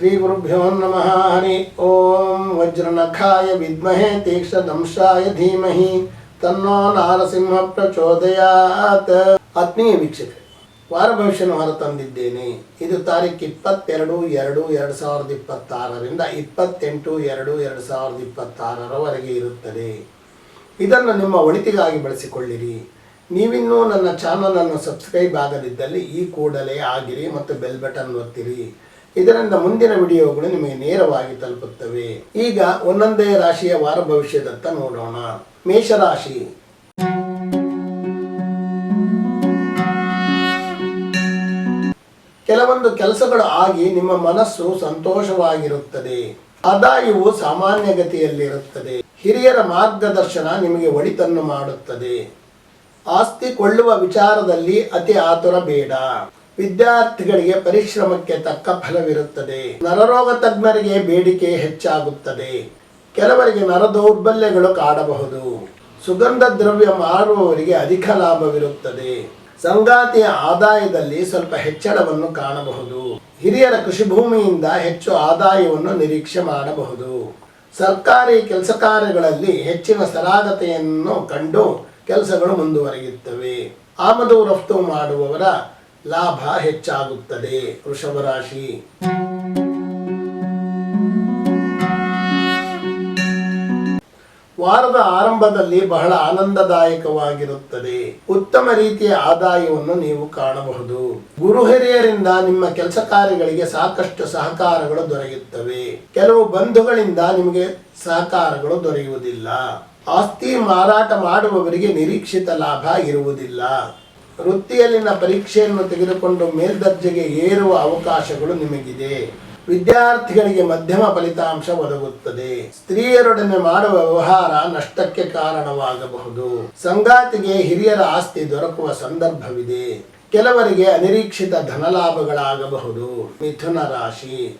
ಶ್ರೀ ಗುರುಭ್ಯೋ ನಮಃ. ಹರಿ ಓಂ. ವಜ್ರನಖಾಯ ವಿದ್ಮಹೇ ತೀಕ್ಷ್ಣದಂಶಾಯ ಧೀಮಹಿ ತನ್ನೋ ನಾರಸಿಂಹ ಪ್ರಚೋದಯಾತ್. ಆತ್ಮೀಯ ವೀಕ್ಷಕರೇ, ವಾರ ಭವಿಷ್ಯವನ್ನು ಹೊರತಂದಿದ್ದೇನೆ. ಇದು ತಾರೀಕು 22/2/2026ರಿಂದ 28/2/2026 ಇರುತ್ತದೆ. ಇದನ್ನು ನಿಮ್ಮ ಒಳಿತಿಗಾಗಿ ಬಳಸಿಕೊಳ್ಳಿರಿ. ನೀವಿನ್ನೂ ನನ್ನ ಚಾನಲನ್ನು ಸಬ್ಸ್ಕ್ರೈಬ್ ಆಗದಿದ್ದಲ್ಲಿ ಈ ಕೂಡಲೇ ಆಗಿರಿ ಮತ್ತು ಬೆಲ್ ಬಟನ್ ಒತ್ತಿರಿ. ಇದರಿಂದ ಮುಂದಿನ ವಿಡಿಯೋಗಳು ನಿಮಗೆ ನೇರವಾಗಿ ತಲುಪುತ್ತವೆ. ಈಗ ಒಂದೊಂದೇ ರಾಶಿಯ ವಾರ ಭವಿಷ್ಯದತ್ತ ನೋಡೋಣ. ಮೇಷರಾಶಿ. ಕೆಲವೊಂದು ಕೆಲಸಗಳು ಆಗಿ ನಿಮ್ಮ ಮನಸ್ಸು ಸಂತೋಷವಾಗಿರುತ್ತದೆ. ಆದಾಯವು ಸಾಮಾನ್ಯ ಗತಿಯಲ್ಲಿರುತ್ತದೆ. ಹಿರಿಯರ ಮಾರ್ಗದರ್ಶನ ನಿಮಗೆ ಒಳಿತನ್ನು ಮಾಡುತ್ತದೆ. ಆಸ್ತಿ ಕೊಳ್ಳುವ ವಿಚಾರದಲ್ಲಿ ಅತಿ ಆತುರ ಬೇಡ. ವಿದ್ಯಾರ್ಥಿಗಳಿಗೆ ಪರಿಶ್ರಮಕ್ಕೆ ತಕ್ಕ ಫಲವಿರುತ್ತದೆ. ನರರೋಗ ತಜ್ಞರಿಗೆ ಬೇಡಿಕೆ ಹೆಚ್ಚಾಗುತ್ತದೆ. ಕೆಲವರಿಗೆ ನರ ದೌರ್ಬಲ್ಯಗಳು ಕಾಡಬಹುದು. ಸುಗಂಧ ದ್ರವ್ಯ ಮಾರುವವರಿಗೆ ಅಧಿಕ ಲಾಭವಿರುತ್ತದೆ. ಸಂಗಾತಿಯ ಆದಾಯದಲ್ಲಿ ಸ್ವಲ್ಪ ಹೆಚ್ಚಳವನ್ನು ಕಾಣಬಹುದು. ಹಿರಿಯರ ಕೃಷಿ ಭೂಮಿಯಿಂದ ಹೆಚ್ಚು ಆದಾಯವನ್ನು ನಿರೀಕ್ಷೆ ಮಾಡಬಹುದು. ಸರ್ಕಾರಿ ಕೆಲಸ ಕಾರ್ಯಗಳಲ್ಲಿ ಹೆಚ್ಚಿನ ಸರಾಗತೆಯನ್ನು ಕಂಡು ಕೆಲಸಗಳು ಮುಂದುವರಿಯುತ್ತವೆ. ಆಮದು ರಫ್ತು ಮಾಡುವವರ ಲಾಭ ಹೆಚ್ಚಾಗುತ್ತದೆ. ವೃಷಭ ರಾಶಿ. ವಾರದ ಆರಂಭದಲ್ಲಿ ಬಹಳ ಆನಂದದಾಯಕವಾಗಿರುತ್ತದೆ. ಉತ್ತಮ ರೀತಿಯ ಆದಾಯವನ್ನು ನೀವು ಕಾಣಬಹುದು. ಗುರು ಹಿರಿಯರಿಂದ ನಿಮ್ಮ ಕೆಲಸ ಕಾರ್ಯಗಳಿಗೆ ಸಾಕಷ್ಟು ಸಹಕಾರಗಳು ದೊರೆಯುತ್ತವೆ. ಕೆಲವು ಬಂಧುಗಳಿಂದ ನಿಮಗೆ ಸಹಕಾರಗಳು ದೊರೆಯುವುದಿಲ್ಲ. ಆಸ್ತಿ ಮಾರಾಟ ಮಾಡುವವರಿಗೆ ನಿರೀಕ್ಷಿತ ಲಾಭ ಇರುವುದಿಲ್ಲ. ವೃತ್ತಿಯಲ್ಲಿನ ಪರೀಕ್ಷೆಯನ್ನು ತೆಗೆದುಕೊಂಡು ಮೇಲ್ದರ್ಜೆಗೆ ಏರುವ ಅವಕಾಶಗಳು ನಿಮಗಿದೆ. ವಿದ್ಯಾರ್ಥಿಗಳಿಗೆ ಮಧ್ಯಮ ಫಲಿತಾಂಶ ಒದಗುತ್ತದೆ. ಸ್ತ್ರೀಯರೊಡನೆ ಮಾಡುವ ವ್ಯವಹಾರ ನಷ್ಟಕ್ಕೆ ಕಾರಣವಾಗಬಹುದು. ಸಂಗಾತಿಗೆ ಹಿರಿಯರ ಆಸ್ತಿ ದೊರಕುವ ಸಂದರ್ಭವಿದೆ. ಕೆಲವರಿಗೆ ಅನಿರೀಕ್ಷಿತ ಧನಲಾಭಗಳಾಗಬಹುದು. ಮಿಥುನ ರಾಶಿ.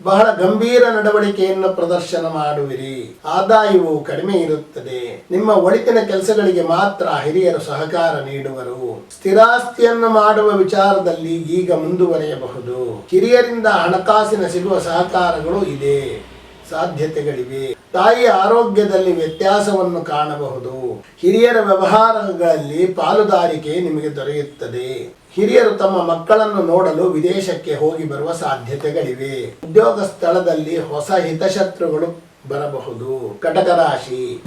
ಬಹಳ ಗಂಭೀರ ನಡವಳಿಕೆಯನ್ನು ಪ್ರದರ್ಶನ ಮಾಡುವಿರಿ. ಆದಾಯವು ಕಡಿಮೆ ಇರುತ್ತದೆ. ನಿಮ್ಮ ಒಳಿತಿನ ಕೆಲಸಗಳಿಗೆ ಮಾತ್ರ ಹಿರಿಯರು ಸಹಕಾರ ನೀಡುವರು. ಸ್ಥಿರಾಸ್ತಿಯನ್ನು ಮಾಡುವ ವಿಚಾರದಲ್ಲಿ ಈಗ ಮುಂದುವರಿಯಬಹುದು. ಹಿರಿಯರಿಂದ ಹಣಕಾಸಿನ ಸಿಗುವ ಸಹಕಾರಗಳು ಇದೆ, ಸಾಧ್ಯತೆಗಳಿವೆ. ತಾಯಿಯ ಆರೋಗ್ಯದಲ್ಲಿ ವ್ಯತ್ಯಾಸವನ್ನು ಕಾಣಬಹುದು. ಹಿರಿಯರ ವ್ಯವಹಾರಗಳಲ್ಲಿ ಪಾಲುದಾರಿಕೆ ನಿಮಗೆ ದೊರೆಯುತ್ತದೆ. ಹಿರಿಯರು ತಮ್ಮ ಮಕ್ಕಳನ್ನು ನೋಡಲು ವಿದೇಶಕ್ಕೆ ಹೋಗಿ ಬರುವ ಸಾಧ್ಯತೆಗಳಿವೆ. ಉದ್ಯೋಗ ಸ್ಥಳದಲ್ಲಿ ಹೊಸ ಹಿತಶತ್ರುಗಳು ಬರಬಹುದು. ಕಟಕ ರಾಶಿ.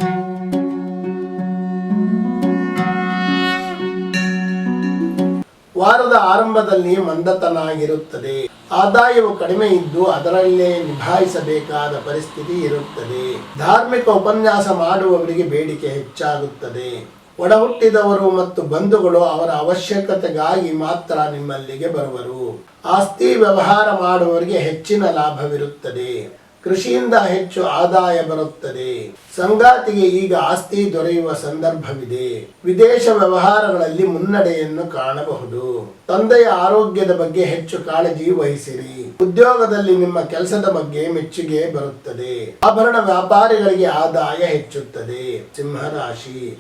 ವಾರದ ಆರಂಭದಲ್ಲಿ ಮಂದತನ ಆಗಿರುತ್ತದೆ. ಆದಾಯವು ಕಡಿಮೆ ಇದ್ದು ಅದರಲ್ಲೇ ನಿಭಾಯಿಸಬೇಕಾದ ಪರಿಸ್ಥಿತಿ ಇರುತ್ತದೆ. ಧಾರ್ಮಿಕ ಉಪನ್ಯಾಸ ಮಾಡುವವರಿಗೆ ಬೇಡಿಕೆ ಹೆಚ್ಚಾಗುತ್ತದೆ. ಒಡಹುಟ್ಟಿದವರು ಮತ್ತು ಬಂಧುಗಳು ಅವರ ಅವಶ್ಯಕತೆಗಾಗಿ ಮಾತ್ರ ನಿಮ್ಮಲ್ಲಿಗೆ ಬರುವರು. ಆಸ್ತಿ ವ್ಯವಹಾರ ಮಾಡುವವರಿಗೆ ಹೆಚ್ಚಿನ ಲಾಭವಿರುತ್ತದೆ. ಕೃಷಿಯಿಂದ ಹೆಚ್ಚು ಆದಾಯ ಬರುತ್ತದೆ. ಸಂಗಾತಿಗೆ ಈಗ ಆಸ್ತಿ ದೊರೆಯುವ ಸಂದರ್ಭವಿದೆ. ವಿದೇಶ ವ್ಯವಹಾರಗಳಲ್ಲಿ ಮುನ್ನಡೆಯನ್ನು ಕಾಣಬಹುದು. ತಂದೆಯ ಆರೋಗ್ಯದ ಬಗ್ಗೆ ಹೆಚ್ಚು ಕಾಳಜಿ ವಹಿಸಿರಿ. ಉದ್ಯೋಗದಲ್ಲಿ ನಿಮ್ಮ ಕೆಲಸದ ಬಗ್ಗೆ ಮೆಚ್ಚುಗೆ ಬರುತ್ತದೆ. ಆಭರಣ ವ್ಯಾಪಾರಿಗಳಿಗೆ ಆದಾಯ ಹೆಚ್ಚುತ್ತದೆ. ಸಿಂಹರಾಶಿ.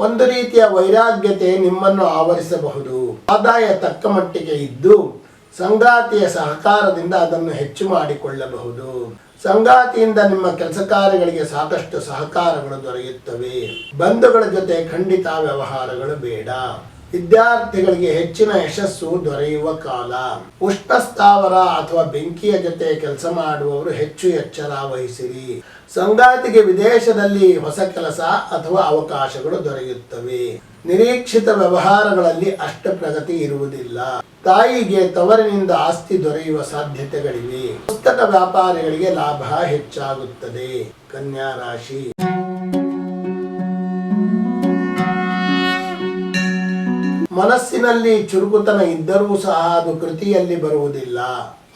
ಒಂದು ರೀತಿಯ ವೈರಾಗ್ಯತೆ ನಿಮ್ಮನ್ನು ಆವರಿಸಬಹುದು. ಆದಾಯ ತಕ್ಕ ಮಟ್ಟಿಗೆ ಇದ್ದು ಸಂಗಾತಿಯ ಸಹಕಾರದಿಂದ ಅದನ್ನು ಹೆಚ್ಚು ಮಾಡಿಕೊಳ್ಳಬಹುದು. ಸಂಗಾತಿಯಿಂದ ನಿಮ್ಮ ಕೆಲಸ ಕಾರ್ಯಗಳಿಗೆ ಸಾಕಷ್ಟು ಸಹಕಾರಗಳು ದೊರೆಯುತ್ತವೆ. ಬಂಧುಗಳ ಜೊತೆ ಖಂಡಿತ ವ್ಯವಹಾರಗಳು ಬೇಡ. ವಿದ್ಯಾರ್ಥಿಗಳಿಗೆ ಹೆಚ್ಚಿನ ಯಶಸ್ಸು ದೊರೆಯುವ ಕಾಲ. ಉಷ್ಣ ಸ್ಥಾವರ ಅಥವಾ ಬೆಂಕಿಯ ಜೊತೆ ಕೆಲಸ ಮಾಡುವವರು ಹೆಚ್ಚು ಎಚ್ಚರ ವಹಿಸಿರಿ. ಸಂಗಾತಿಗೆ ವಿದೇಶದಲ್ಲಿ ಹೊಸ ಕೆಲಸ ಅಥವಾ ಅವಕಾಶಗಳು ದೊರೆಯುತ್ತವೆ. ನಿರೀಕ್ಷಿತ ವ್ಯವಹಾರಗಳಲ್ಲಿ ಅಷ್ಟ ಪ್ರಗತಿ ಇರುವುದಿಲ್ಲ. ತಾಯಿಗೆ ತವರಿನಿಂದ ಆಸ್ತಿ ದೊರೆಯುವ ಸಾಧ್ಯತೆಗಳಿವೆ. ಪುಸ್ತಕ ವ್ಯಾಪಾರಿಗಳಿಗೆ ಲಾಭ ಹೆಚ್ಚಾಗುತ್ತದೆ. ಕನ್ಯಾ ರಾಶಿ. ಮನಸ್ಸಿನಲ್ಲಿ ಚುರುಕುತನ ಇದ್ದರೂ ಸಹ ಅದು ಕೃತಿಯಲ್ಲಿ ಬರುವುದಿಲ್ಲ.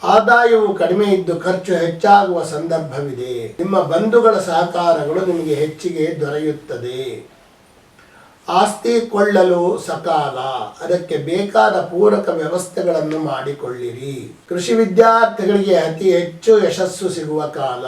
ಆದಾಯವು ಕಡಿಮೆ ಇದ್ದು ಖರ್ಚು ಹೆಚ್ಚಾಗುವ ಸಂದರ್ಭವಿದೆ. ನಿಮ್ಮ ಬಂಧುಗಳ ಸಹಕಾರಗಳು ನಿಮಗೆ ಹೆಚ್ಚಿಗೆ ದೊರೆಯುತ್ತದೆ. ಆಸ್ತಿ ಕೊಳ್ಳಲು ಸಕಾಲ. ಅದಕ್ಕೆ ಬೇಕಾದ ಪೂರಕ ವ್ಯವಸ್ಥೆಗಳನ್ನು ಮಾಡಿಕೊಳ್ಳಿರಿ. ಕೃಷಿ ವಿದ್ಯಾರ್ಥಿಗಳಿಗೆ ಅತಿ ಹೆಚ್ಚು ಯಶಸ್ಸು ಸಿಗುವ ಕಾಲ.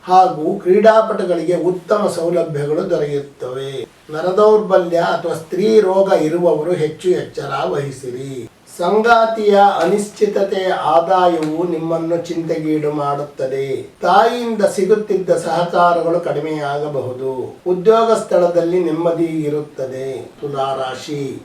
ಹಾಗೂ ಕ್ರೀಡಾಪಟುಗಳಿಗೆ ಉತ್ತಮ ಸೌಲಭ್ಯಗಳು ದೊರೆಯುತ್ತವೆ. ನರದೌರ್ಬಲ್ಯ ಅಥವಾ ಸ್ತ್ರೀ ರೋಗ ಇರುವವರು ಹೆಚ್ಚು ಎಚ್ಚರ ವಹಿಸಿರಿ. ಸಂಗಾತಿಯ ಅನಿಶ್ಚಿತತೆಯ ಆದಾಯವು ನಿಮ್ಮನ್ನು ಚಿಂತೆಗೀಡು ಮಾಡುತ್ತದೆ. ತಾಯಿಯಿಂದ ಸಿಗುತ್ತಿದ್ದ ಸಹಕಾರಗಳು ಕಡಿಮೆಯಾಗಬಹುದು. ಉದ್ಯೋಗ ಸ್ಥಳದಲ್ಲಿ ನೆಮ್ಮದಿ ಇರುತ್ತದೆ. ತುಲಾ ರಾಶಿ.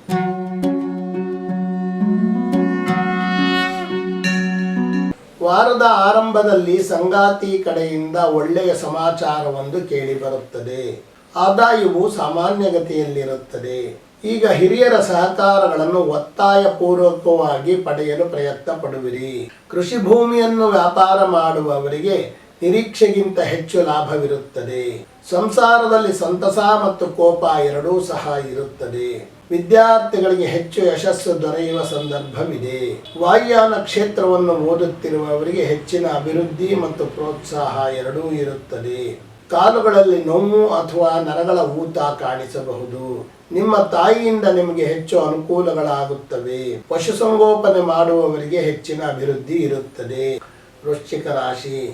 ವಾರದ ಆರಂಭದಲ್ಲಿ ಸಂಗಾತಿ ಕಡೆಯಿಂದ ಒಳ್ಳೆಯ ಸಮಾಚಾರವೊಂದು ಕೇಳಿ ಬರುತ್ತದೆ. ಆದಾಯವು ಸಾಮಾನ್ಯಗತಿಯಲ್ಲಿರುತ್ತದೆ. ಈಗ ಹಿರಿಯರ ಸಹಕಾರಗಳನ್ನು ಒತ್ತಾಯ ಪೂರ್ವಕವಾಗಿ ಪಡೆಯಲು ಪ್ರಯತ್ನ ಪಡುವಿರಿ. ಕೃಷಿ ಭೂಮಿಯನ್ನು ವ್ಯಾಪಾರ ಮಾಡುವವರಿಗೆ ನಿರೀಕ್ಷೆಗಿಂತ ಹೆಚ್ಚು ಲಾಭವಿರುತ್ತದೆ. ಸಂಸಾರದಲ್ಲಿ ಸಂತಸ ಮತ್ತು ಕೋಪ ಎರಡೂ ಸಹ ಇರುತ್ತದೆ. ವಿದ್ಯಾರ್ಥಿಗಳಿಗೆ ಹೆಚ್ಚು ಯಶಸ್ಸು ದೊರೆಯುವ ಸಂದರ್ಭವಿದೆ. ವಾಯುಯಾನ ಕ್ಷೇತ್ರವನ್ನು ಓದುತ್ತಿರುವವರಿಗೆ ಹೆಚ್ಚಿನ ಅಭಿವೃದ್ಧಿ ಮತ್ತು ಪ್ರೋತ್ಸಾಹ ಎರಡೂ ಇರುತ್ತದೆ. ಕಾಲುಗಳಲ್ಲಿ ನೋವು ಅಥವಾ ನರಗಳ ಊತ ಕಾಣಿಸಬಹುದು. ನಿಮ್ಮ ತಾಯಿಯಿಂದ ನಿಮಗೆ ಹೆಚ್ಚು ಅನುಕೂಲಗಳಾಗುತ್ತವೆ. ಪಶುಸಂಗೋಪನೆ ಮಾಡುವವರಿಗೆ ಹೆಚ್ಚಿನ ಅಭಿವೃದ್ಧಿ ಇರುತ್ತದೆ. ವೃಶ್ಚಿಕ ರಾಶಿ.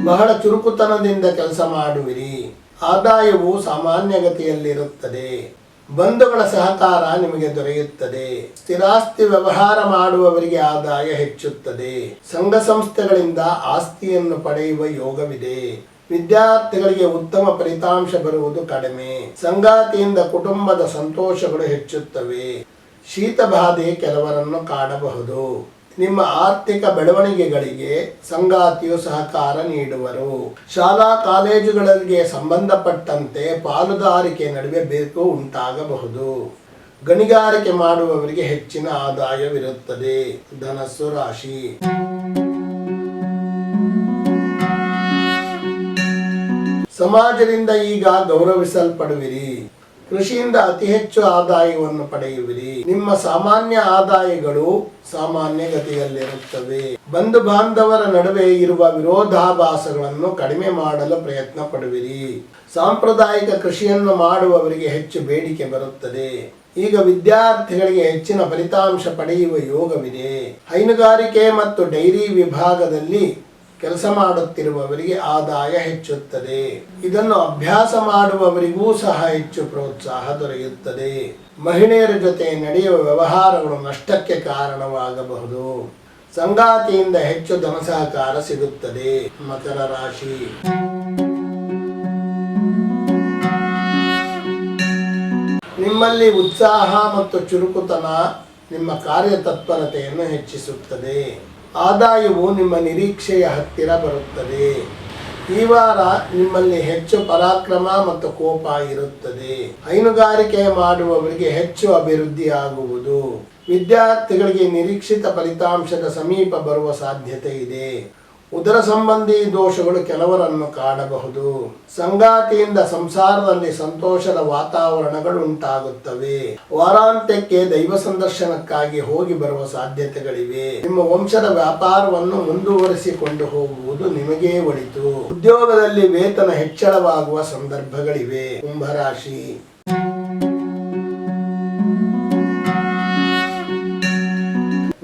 ಬಹಳ ಚುರುಕುತನದಿಂದ ಕೆಲಸ ಮಾಡುವಿರಿ. ಆದಾಯವು ಸಾಮಾನ್ಯಗತಿಯಲ್ಲಿರುತ್ತದೆ. ಬಂಧುಗಳ ಸಹಕಾರ ನಿಮಗೆ ದೊರೆಯುತ್ತದೆ. ಸ್ಥಿರಾಸ್ತಿ ವ್ಯವಹಾರ ಮಾಡುವವರಿಗೆ ಆದಾಯ ಹೆಚ್ಚುತ್ತದೆ. ಸಂಘ ಸಂಸ್ಥೆಗಳಿಂದ ಆಸ್ತಿಯನ್ನು ಪಡೆಯುವ ಯೋಗವಿದೆ. ವಿದ್ಯಾರ್ಥಿಗಳಿಗೆ ಉತ್ತಮ ಫಲಿತಾಂಶ ಬರುವುದು ಕಡಿಮೆ. ಸಂಗಾತಿಯಿಂದ ಕುಟುಂಬದ ಸಂತೋಷಗಳು ಹೆಚ್ಚುತ್ತವೆ. ಶೀತ ಬಾಧೆ ಕೆಲವರನ್ನು ಕಾಡಬಹುದು. ನಿಮ್ಮ ಆರ್ಥಿಕ ಬೆಳವಣಿಗೆಗಳಿಗೆ ಸಂಗಾತಿಯು ಸಹಕಾರ ನೀಡುವರು. ಶಾಲಾ ಕಾಲೇಜುಗಳಿಗೆ ಸಂಬಂಧಪಟ್ಟಂತೆ ಪಾಲುದಾರಿಕೆ ನಡುವೆ ಬೇಕು ಉಂಟಾಗಬಹುದು. ಗಣಿಗಾರಿಕೆ ಮಾಡುವವರಿಗೆ ಹೆಚ್ಚಿನ ಆದಾಯವಿರುತ್ತದೆ. ಧನಸ್ಸು ರಾಶಿ. ಸಮಾಜದಿಂದ ಈಗ ಗೌರವಿಸಲ್ಪಡುವಿರಿ. ಕೃಷಿಯಿಂದ ಅತಿ ಹೆಚ್ಚು ಆದಾಯವನ್ನು ಪಡೆಯುವಿರಿ. ನಿಮ್ಮ ಸಾಮಾನ್ಯ ಆದಾಯಗಳು ಸಾಮಾನ್ಯ ಗತಿಯಲ್ಲಿರುತ್ತವೆ. ಬಂಧು ಬಾಂಧವರ ನಡುವೆ ಇರುವ ವಿರೋಧಾಭಾಸಗಳನ್ನು ಕಡಿಮೆ ಮಾಡಲು ಪ್ರಯತ್ನ ಪಡುವಿರಿ. ಸಾಂಪ್ರದಾಯಿಕ ಕೃಷಿಯನ್ನು ಮಾಡುವವರಿಗೆ ಹೆಚ್ಚು ಬೇಡಿಕೆ ಬರುತ್ತದೆ. ಈಗ ವಿದ್ಯಾರ್ಥಿಗಳಿಗೆ ಹೆಚ್ಚಿನ ಫಲಿತಾಂಶ ಪಡೆಯುವ ಯೋಗವಿದೆ. ಹೈನುಗಾರಿಕೆ ಮತ್ತು ಡೈರಿ ವಿಭಾಗದಲ್ಲಿ ಕೆಲಸ ಮಾಡುತ್ತಿರುವವರಿಗೆ ಆದಾಯ ಹೆಚ್ಚುತ್ತದೆ. ಇದನ್ನು ಅಭ್ಯಾಸ ಮಾಡುವವರಿಗೂ ಸಹ ಹೆಚ್ಚು ಪ್ರೋತ್ಸಾಹ ದೊರೆಯುತ್ತದೆ. ಮಹಿಳೆಯರ ಜೊತೆ ನಡೆಯುವ ವ್ಯವಹಾರಗಳು ನಷ್ಟಕ್ಕೆ ಕಾರಣವಾಗಬಹುದು. ಸಂಗಾತಿಯಿಂದ ಹೆಚ್ಚು ಧನ ಸಹಕಾರ ಸಿಗುತ್ತದೆ. ಮಕರ ರಾಶಿ. ನಿಮ್ಮಲ್ಲಿ ಉತ್ಸಾಹ ಮತ್ತು ಚುರುಕುತನ ನಿಮ್ಮ ಕಾರ್ಯತತ್ಪರತೆಯನ್ನು ಹೆಚ್ಚಿಸುತ್ತದೆ. ಆದಾಯವು ನಿಮ್ಮ ನಿರೀಕ್ಷೆಯ ಹತ್ತಿರ ಬರುತ್ತದೆ. ಈ ವಾರ ನಿಮ್ಮಲ್ಲಿ ಹೆಚ್ಚು ಪರಾಕ್ರಮ ಮತ್ತು ಕೋಪ ಇರುತ್ತದೆ. ಹೈನುಗಾರಿಕೆ ಮಾಡುವವರಿಗೆ ಹೆಚ್ಚು ಅಭಿವೃದ್ಧಿ ಆಗುವುದು. ವಿದ್ಯಾರ್ಥಿಗಳಿಗೆ ನಿರೀಕ್ಷಿತ ಫಲಿತಾಂಶದ ಸಮೀಪ ಬರುವ ಸಾಧ್ಯತೆ ಇದೆ. ಉದರ ಸಂಬಂಧಿ ದೋಷಗಳು ಕೆಲವರನ್ನು ಕಾಡಬಹುದು. ಸಂಗಾತಿಯಿಂದ ಸಂಸಾರದಲ್ಲಿ ಸಂತೋಷದ ವಾತಾವರಣಗಳು ಉಂಟಾಗುತ್ತವೆ. ವಾರಾಂತ್ಯಕ್ಕೆ ದೈವ ಸಂದರ್ಶನಕ್ಕಾಗಿ ಹೋಗಿ ಬರುವ ಸಾಧ್ಯತೆಗಳಿವೆ. ನಿಮ್ಮ ವಂಶದ ವ್ಯಾಪಾರವನ್ನು ಮುಂದುವರಿಸಿಕೊಂಡು ಹೋಗುವುದು ನಿಮಗೇ ಒಳಿತು. ಉದ್ಯೋಗದಲ್ಲಿ ವೇತನ ಹೆಚ್ಚಳವಾಗುವ ಸಂದರ್ಭಗಳಿವೆ. ಕುಂಭರಾಶಿ.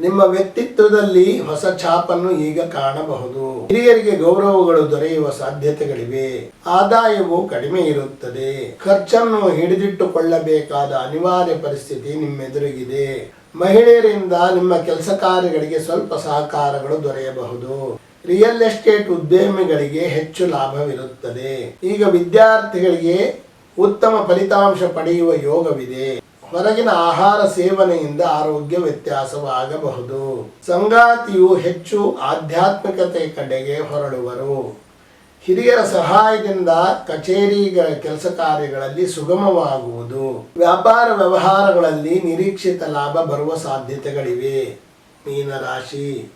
ನಿಮ್ಮ ವ್ಯಕ್ತಿತ್ವದಲ್ಲಿ ಹೊಸ ಛಾಪನ್ನು ಈಗ ಕಾಣಬಹುದು. ಹಿರಿಯರಿಗೆ ಗೌರವಗಳು ದೊರೆಯುವ ಸಾಧ್ಯತೆಗಳಿವೆ. ಆದಾಯವು ಕಡಿಮೆ ಇರುತ್ತದೆ. ಖರ್ಚನ್ನು ಹಿಡಿದಿಟ್ಟುಕೊಳ್ಳಬೇಕಾದ ಅನಿವಾರ್ಯ ಪರಿಸ್ಥಿತಿ ನಿಮ್ಮೆದುರಿಗಿದೆ. ಮಹಿಳೆಯರಿಂದ ನಿಮ್ಮ ಕೆಲಸ ಕಾರ್ಯಗಳಿಗೆ ಸ್ವಲ್ಪ ಸಹಕಾರಗಳು ದೊರೆಯಬಹುದು. ರಿಯಲ್ ಎಸ್ಟೇಟ್ ಉದ್ಯಮಿಗಳಿಗೆ ಹೆಚ್ಚು ಲಾಭವಿರುತ್ತದೆ. ಈಗ ವಿದ್ಯಾರ್ಥಿಗಳಿಗೆ ಉತ್ತಮ ಫಲಿತಾಂಶ ಪಡೆಯುವ ಯೋಗವಿದೆ. ಹೊರಗಿನ ಆಹಾರ ಸೇವನೆಯಿಂದ ಆರೋಗ್ಯ ವ್ಯತ್ಯಾಸವಾಗಬಹುದು. ಸಂಗಾತಿಯು ಹೆಚ್ಚು ಆಧ್ಯಾತ್ಮಿಕತೆ ಕಡೆಗೆ ಹೊರಡುವರು. ಹಿರಿಯರ ಸಹಾಯದಿಂದ ಕಚೇರಿಗಳ ಕೆಲಸ ಕಾರ್ಯಗಳಲ್ಲಿ ಸುಗಮವಾಗುವುದು. ವ್ಯಾಪಾರ ವ್ಯವಹಾರಗಳಲ್ಲಿ ನಿರೀಕ್ಷಿತ ಲಾಭ ಬರುವ ಸಾಧ್ಯತೆಗಳಿವೆ. ಮೀನರಾಶಿ.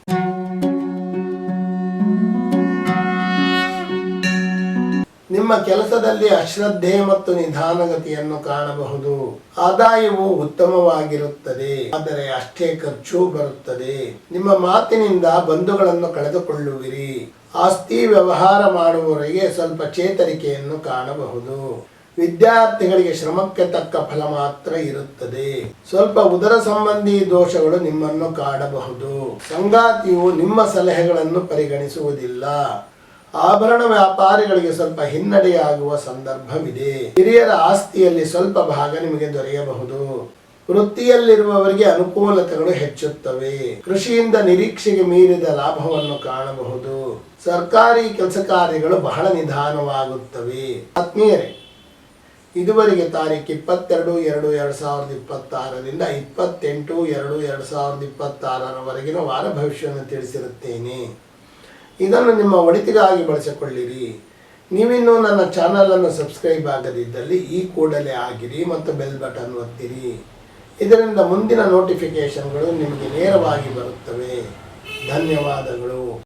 ನಿಮ್ಮ ಕೆಲಸದಲ್ಲಿ ಅಶ್ರದ್ಧೆ ಮತ್ತು ನಿಧಾನಗತಿಯನ್ನು ಕಾಣಬಹುದು. ಆದಾಯವು ಉತ್ತಮವಾಗಿರುತ್ತದೆ, ಆದರೆ ಅಷ್ಟೇ ಖರ್ಚು ಬರುತ್ತದೆ. ನಿಮ್ಮ ಮಾತಿನಿಂದ ಬಂಧುಗಳನ್ನು ಕಳೆದುಕೊಳ್ಳುವಿರಿ. ಆಸ್ತಿ ವ್ಯವಹಾರ ಮಾಡುವವರಿಗೆ ಸ್ವಲ್ಪ ಚೇತರಿಕೆಯನ್ನು ಕಾಣಬಹುದು. ವಿದ್ಯಾರ್ಥಿಗಳಿಗೆ ಶ್ರಮಕ್ಕೆ ತಕ್ಕ ಫಲ ಮಾತ್ರ ಇರುತ್ತದೆ. ಸ್ವಲ್ಪ ಉದರ ಸಂಬಂಧಿ ದೋಷಗಳು ನಿಮ್ಮನ್ನು ಕಾಡಬಹುದು. ಸಂಗಾತಿಯು ನಿಮ್ಮ ಸಲಹೆಗಳನ್ನು ಪರಿಗಣಿಸುವುದಿಲ್ಲ. ಆಭರಣ ವ್ಯಾಪಾರಿಗಳಿಗೆ ಸ್ವಲ್ಪ ಹಿನ್ನಡೆಯಾಗುವ ಸಂದರ್ಭವಿದೆ. ಹಿರಿಯರ ಆಸ್ತಿಯಲ್ಲಿ ಸ್ವಲ್ಪ ಭಾಗ ನಿಮಗೆ ದೊರೆಯಬಹುದು. ವೃತ್ತಿಯಲ್ಲಿರುವವರಿಗೆ ಅನುಕೂಲತೆಗಳು ಹೆಚ್ಚುತ್ತವೆ. ಕೃಷಿಯಿಂದ ನಿರೀಕ್ಷೆಗೆ ಮೀರಿದ ಲಾಭವನ್ನು ಕಾಣಬಹುದು. ಸರ್ಕಾರಿ ಕೆಲಸ ಕಾರ್ಯಗಳು ಬಹಳ ನಿಧಾನವಾಗುತ್ತವೆ. ಆತ್ಮೀಯರೇ, ಇದುವರೆಗೆ ತಾರೀಕು 22/2/2026ರಿಂದ 28/2/2026 ವಾರ ಭವಿಷ್ಯವನ್ನು ತಿಳಿಸಿರುತ್ತೇನೆ. ಇದನ್ನು ನಿಮ್ಮ ಒಳಿತಿಗಾಗಿ ಬಳಸಿಕೊಳ್ಳಿರಿ. ನೀವಿನ್ನೂ ನನ್ನ ಚಾನಲನ್ನು ಸಬ್ಸ್ಕ್ರೈಬ್ ಆಗದಿದ್ದಲ್ಲಿ ಈ ಕೂಡಲೇ ಆಗಿರಿ ಮತ್ತು ಬೆಲ್ ಬಟನ್ ಒತ್ತಿರಿ. ಇದರಿಂದ ಮುಂದಿನ ನೋಟಿಫಿಕೇಶನ್ಗಳು ನಿಮಗೆ ನೇರವಾಗಿ ಬರುತ್ತವೆ. ಧನ್ಯವಾದಗಳು.